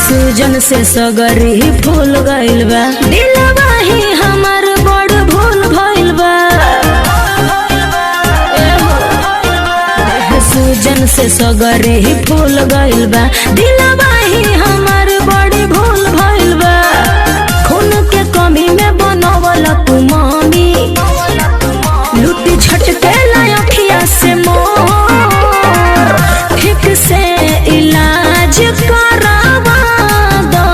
सूजन से सगरी फूल गइल बा, दिलवा ही हमार बड़ भूल भइल बा। सूजन से सगरी फूल गइल बा, दिलवा ही हमार बड़ी भूल भइल बा। खून के कमी में बनवल तू मामी, लुटी झटके लायखिया से मोर। ठीक से इलाज करावा दो,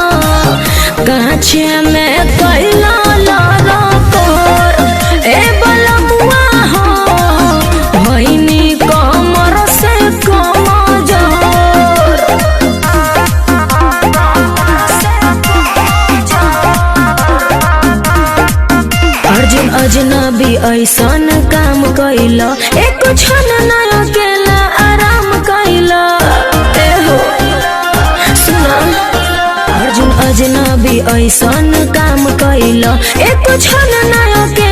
कांचे में कैला लाला तोर। ए बलमुआ हो भइनी कमर से कमजोर। अर्जुन अजनबी ऐसन काम कैला, एक क्षण न अकेला आराम कैला। अर्जुन अजनबी ऐसन काम कैला, एक क्षण न अकेला